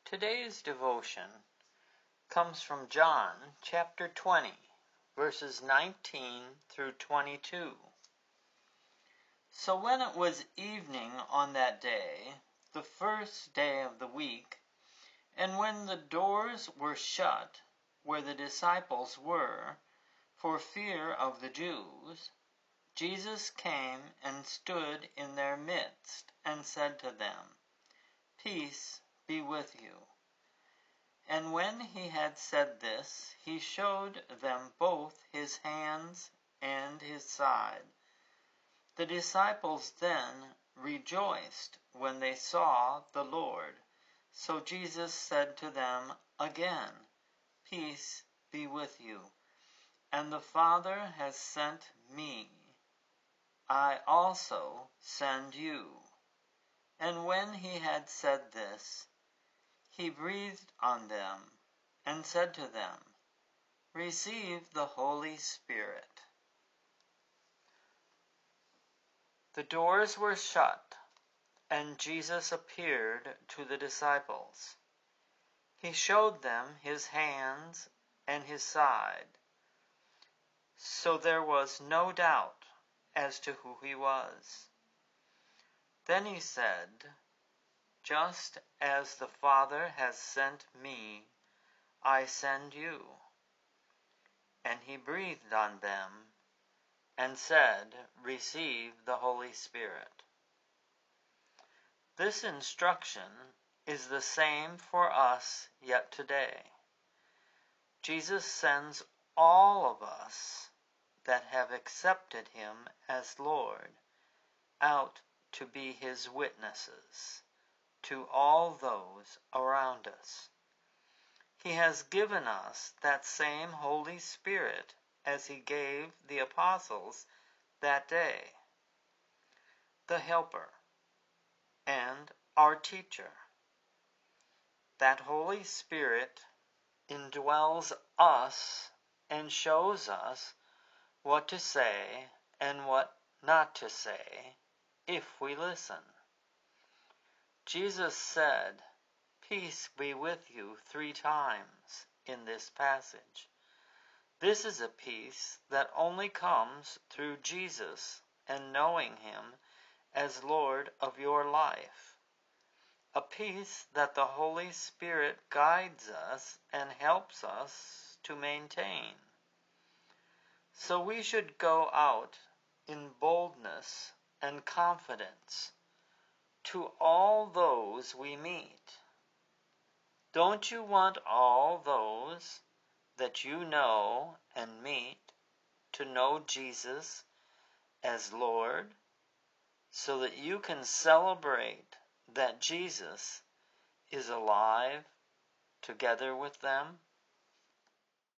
Today's devotion comes from John chapter 20, verses 19 through 22. So when it was evening on that day, the first day of the week, and when the doors were shut where the disciples were, for fear of the Jews, Jesus came and stood in their midst and said to them, "Peace be with you." And when he had said this, he showed them both his hands and his side. The disciples then rejoiced when they saw the Lord. So Jesus said to them again, "Peace be with you. And the Father has sent me. I also send you." And when he had said this, he breathed on them and said to them, "Receive the Holy Spirit." The doors were shut, and Jesus appeared to the disciples. He showed them his hands and his side. So there was no doubt as to who he was. Then he said, "Just as the Father has sent me, I send you." And he breathed on them and said, "Receive the Holy Spirit." This instruction is the same for us yet today. Jesus sends all of us that have accepted him as Lord out to be his witnesses to all those around us. He has given us that same Holy Spirit as he gave the apostles that day, the Helper and our Teacher. That Holy Spirit indwells us and shows us what to say and what not to say if we listen. Jesus said, "Peace be with you" 3 times in this passage. This is a peace that only comes through Jesus and knowing him as Lord of your life. A peace that the Holy Spirit guides us and helps us to maintain. So we should go out in boldness and confidence to all those we meet. Don't you want all those that you know and meet to know Jesus as Lord, so that you can celebrate that Jesus is alive together with them?